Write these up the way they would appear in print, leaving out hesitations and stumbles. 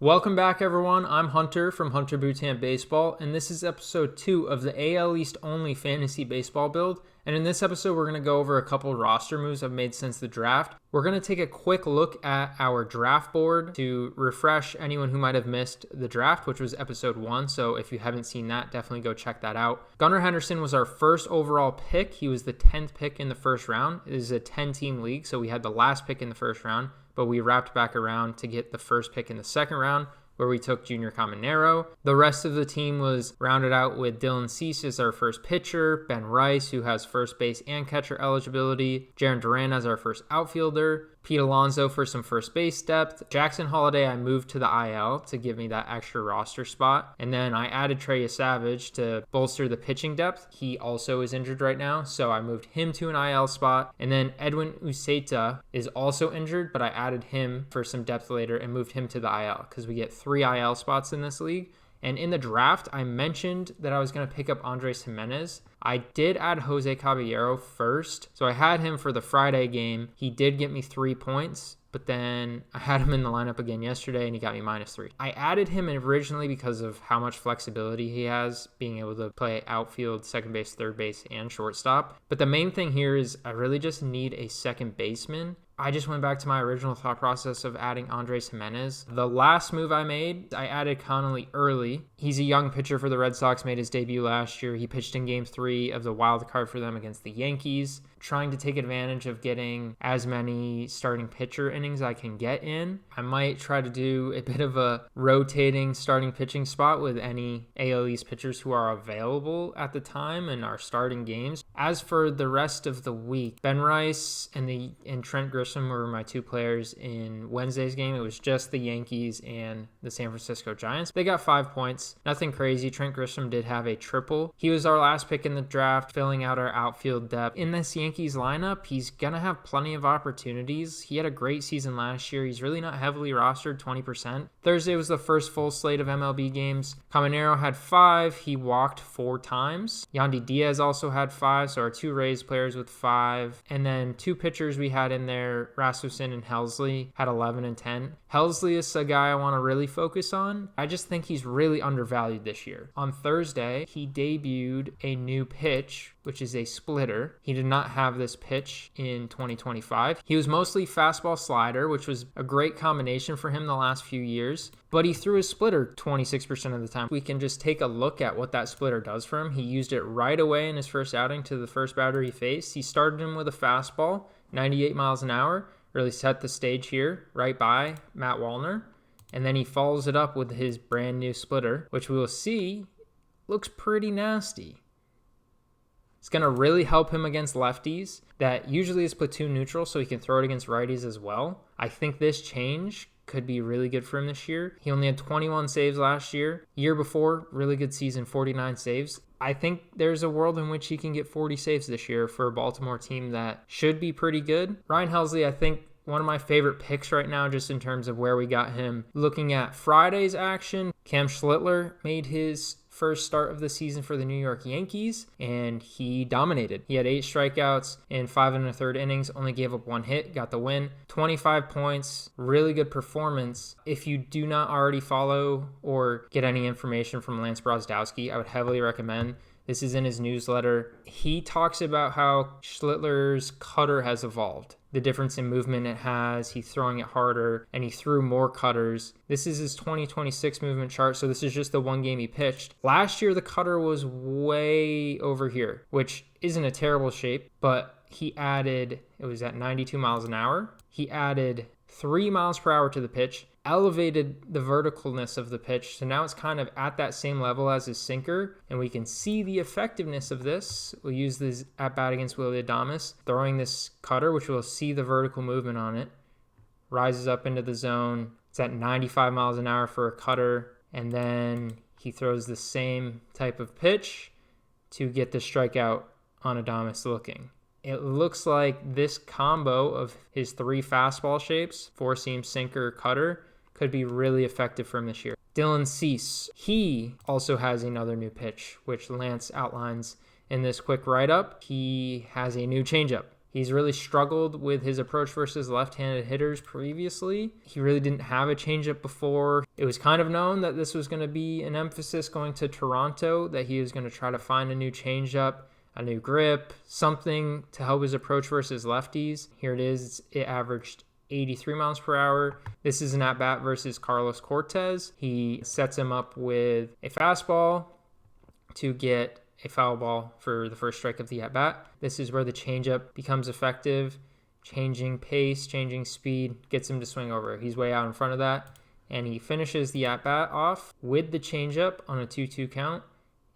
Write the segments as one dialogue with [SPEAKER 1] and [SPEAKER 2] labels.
[SPEAKER 1] Welcome back, everyone. I'm Hunter from Hunter Bootcamp Baseball, and this is episode 2 of the AL East only fantasy baseball build. And in this episode, we're going to go over a couple roster moves I've made since the draft. We're going to take a quick look at our draft board to refresh anyone who might have missed the draft, which was episode 1. So if you haven't seen that, definitely go check that out. Gunnar Henderson was our first overall pick. He was the 10th pick in the first round. It is a 10-team league, so we had the last pick in the first round, but we wrapped back around to get the first pick in the second round, where we took Junior Caminero. The rest of the team was rounded out with Dylan Cease as our first pitcher, Ben Rice, who has first base and catcher eligibility, Jarren Duran as our first outfielder, Pete Alonso for some first base depth. Jackson Holiday, I moved to the IL to give me that extra roster spot. And then I added Trey Savage to bolster the pitching depth. He also is injured right now, so I moved him to an IL spot. And then Edwin Uceta is also injured, but I added him for some depth later and moved him to the IL because we get 3 IL spots in this league. And in the draft, I mentioned that I was going to pick up Andres Gimenez. I did add Jose Caballero first, so I had him for the Friday game. He did get me 3 points, but then I had him in the lineup again yesterday, and he got me -3. I added him originally because of how much flexibility he has, being able to play outfield, second base, third base, and shortstop. But the main thing here is I really just need a second baseman. I just went back to my original thought process of adding Andres Gimenez. The last move I made, I added Connolly early. He's a young pitcher for the Red Sox, made his debut last year. He pitched in Game 3 of the wild card for them against the Yankees, trying to take advantage of getting as many starting pitcher innings I can get in. I might try to do a bit of a rotating starting pitching spot with any AL East pitchers who are available at the time and are starting games. As for the rest of the week, Ben Rice and Trent Grisham were my 2 players in Wednesday's game. It was just the Yankees and the San Francisco Giants. They got 5 points. Nothing crazy. Trent Grisham did have a triple. He was our last pick in the draft, filling out our outfield depth. In this Yankees lineup, he's going to have plenty of opportunities. He had a great season last year. He's really not heavily rostered, 20%. Thursday was the first full slate of MLB games. Caminero had 5. He walked 4 times. Yandy Diaz also had 5, so our 2 Rays players with 5. And then 2 pitchers we had in there, Rasmussen and Helsley, had 11 and 10. Helsley is a guy I want to really focus on. I just think he's really undervalued this year. On Thursday, he debuted a new pitch, which is a splitter. He did not have this pitch in 2025. He was mostly fastball slider, which was a great combination for him the last few years, but he threw his splitter 26% of the time. We can just take a look at what that splitter does for him. He used it right away in his first outing to the first batter he faced. He started him with a fastball, 98 miles an hour, really set the stage here, right by Matt Wallner. And then he follows it up with his brand new splitter, which we will see looks pretty nasty. It's going to really help him against lefties. That usually is platoon neutral, so he can throw it against righties as well. I think this change could be really good for him this year. He only had 21 saves last year. Year before, really good season, 49 saves. I think there's a world in which he can get 40 saves this year for a Baltimore team that should be pretty good. Ryan Helsley, I think, one of my favorite picks right now, just in terms of where we got him. Looking at Friday's action, Cam Schlittler made his first start of the season for the New York Yankees, and he dominated. He had 8 strikeouts in 5 1/3 innings, only gave up 1 hit, got the win. 25 points, really good performance. If you do not already follow or get any information from Lance Brozdowski, I would heavily recommend. This is in his newsletter. He talks about how Schlittler's cutter has evolved, the difference in movement it has. He's throwing it harder, and he threw more cutters. This is his 2026 movement chart, so this is just the 1 game he pitched. Last year, the cutter was way over here, which isn't a terrible shape, but he added, it was at 92 miles an hour. He added 3 miles per hour to the pitch, elevated the verticalness of the pitch, so now it's kind of at that same level as his sinker, and we can see the effectiveness of this. We'll use this at bat against Willy Adames, throwing this cutter, which we'll see the vertical movement on it, rises up into the zone. It's at 95 miles an hour for a cutter, and then he throws the same type of pitch to get the strikeout on Adames looking. It looks like this combo of his 3 fastball shapes, 4-seam, sinker, cutter, could be really effective for him this year. Dylan Cease, he also has another new pitch, which Lance outlines in this quick write-up. He has a new changeup. He's really struggled with his approach versus left-handed hitters previously. He really didn't have a changeup before. It was kind of known that this was going to be an emphasis going to Toronto, that he was going to try to find a new changeup, a new grip, something to help his approach versus lefties. Here it is. It averaged 83 miles per hour. This is an at-bat versus Carlos Cortez. He sets him up with a fastball to get a foul ball for the first strike of the at-bat. This is where the changeup becomes effective, changing pace, changing speed, gets him to swing over. He's way out in front of that, and he finishes the at-bat off with the changeup on a 2-2 count,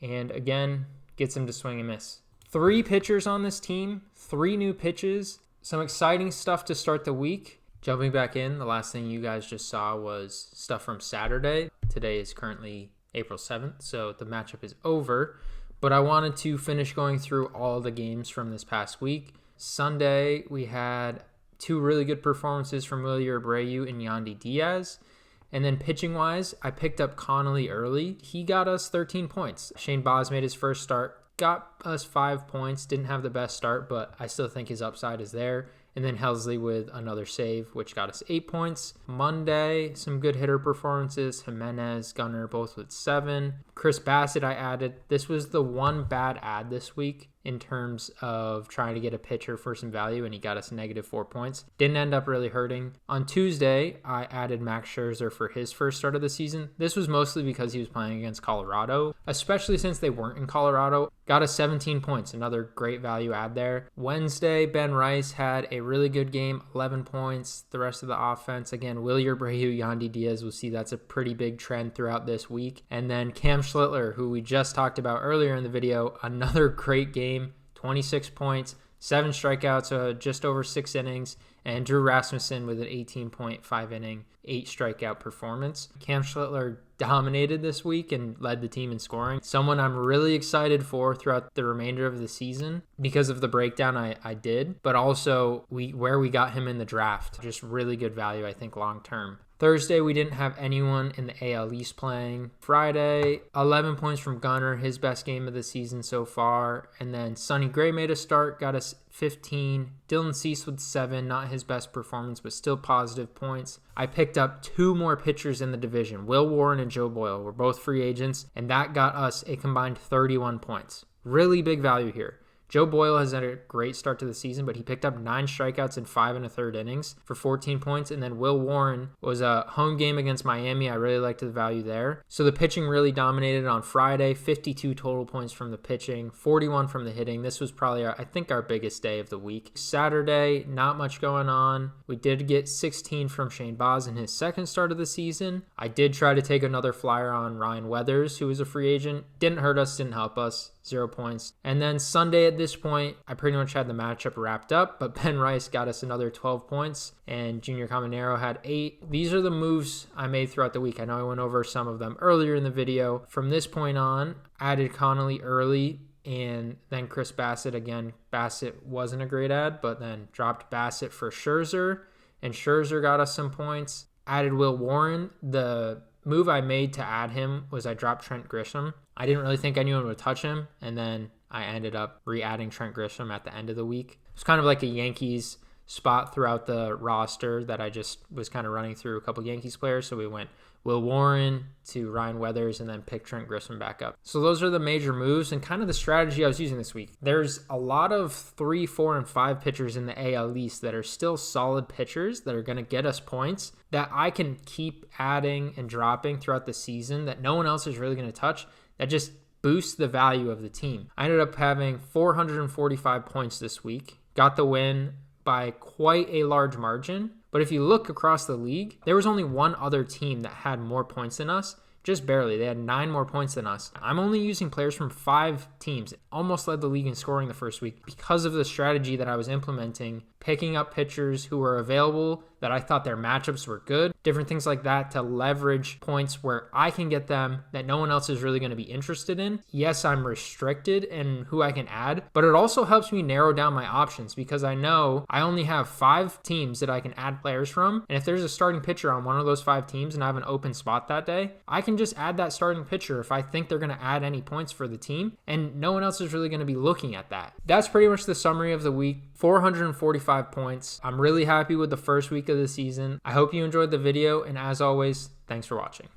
[SPEAKER 1] and again, gets him to swing and miss. 3 pitchers on this team, 3 new pitches, some exciting stuff to start the week. Jumping back in, the last thing you guys just saw was stuff from Saturday. Today is currently April 7th, so the matchup is over. But I wanted to finish going through all the games from this past week. Sunday, we had 2 really good performances from Wilyer Abreu and Yandy Diaz. And then pitching-wise, I picked up Connolly early. He got us 13 points. Shane Baz made his first start, got us 5 points. Didn't have the best start, but I still think his upside is there. And then Helsley with another save, which got us 8 points. Monday, some good hitter performances. Jimenez, Gunnar, both with 7. Chris Bassitt I added. This was the one bad add this week in terms of trying to get a pitcher for some value, and he got us -4 points. Didn't end up really hurting. On Tuesday, I added Max Scherzer for his first start of the season. This was mostly because he was playing against Colorado, especially since they weren't in Colorado. Got us 17 points, another great value add there. Wednesday, Ben Rice had a really good game, 11 points. The rest of the offense, again, Wilyer Abreu, Yandy Diaz, we'll see that's a pretty big trend throughout this week. And then Cam Schlittler, who we just talked about earlier in the video, another great game, 26 points, 7 strikeouts, just over 6 innings, and Drew Rasmussen with an 18.5 inning, 8 strikeout performance. Cam Schlittler dominated this week and led the team in scoring. Someone I'm really excited for throughout the remainder of the season because of the breakdown I did, but also where we got him in the draft. Just really good value, I think, long term. Thursday, we didn't have anyone in the AL East playing. Friday, 11 points from Gunnar, his best game of the season so far. And then Sonny Gray made a start, got us 15. Dylan Cease with 7, not his best performance, but still positive points. I picked up 2 more pitchers in the division. Will Warren and Joe Boyle were both free agents, and that got us a combined 31 points. Really big value here. Joe Boyle has had a great start to the season, but he picked up 9 strikeouts in 5 1/3 innings for 14 points. And then Will Warren was a home game against Miami. I really liked the value there. So the pitching really dominated on Friday. 52 total points from the pitching, 41 from the hitting. This was probably, I think, our biggest day of the week. Saturday, not much going on. We did get 16 from Shane Baz in his second start of the season. I did try to take another flyer on Ryan Weathers, who was a free agent. Didn't hurt us, didn't help us. 0 points. And then Sunday at this point, I pretty much had the matchup wrapped up, but Ben Rice got us another 12 points and Junior Caminero had 8. These are the moves I made throughout the week. I know I went over some of them earlier in the video. From this point on, added Connolly early and then Chris Bassitt again. Bassitt wasn't a great ad, but then dropped Bassitt for Scherzer, and Scherzer got us some points. Added Will Warren. The move I made to add him was I dropped Trent Grisham. I didn't really think anyone would touch him, and then I ended up re-adding Trent Grisham at the end of the week. It's kind of like a Yankees spot throughout the roster that I just was kind of running through a couple Yankees players. So we went Will Warren to Ryan Weathers and then picked Trent Grisham back up. So those are the major moves and kind of the strategy I was using this week. There's a lot of 3, 4, and 5 pitchers in the AL East that are still solid pitchers that are going to get us points that I can keep adding and dropping throughout the season that no one else is really going to touch. That just boosts the value of the team. I ended up having 445 points this week. Got the win by quite a large margin. But if you look across the league, there was only one other team that had more points than us. Just barely. They had 9 more points than us. I'm only using players from 5 teams. Almost led the league in scoring the first week because of the strategy that I was implementing, picking up pitchers who were available that I thought their matchups were good, different things like that to leverage points where I can get them that no one else is really going to be interested in. Yes, I'm restricted in who I can add, but it also helps me narrow down my options because I know I only have 5 teams that I can add players from. And if there's a starting pitcher on one of those 5 teams and I have an open spot that day, I can just add that starting pitcher if I think they're going to add any points for the team, and no one else is really going to be looking at that. That's pretty much the summary of the week. 445 points. I'm really happy with the first week of the season. I hope you enjoyed the video, and as always, thanks for watching.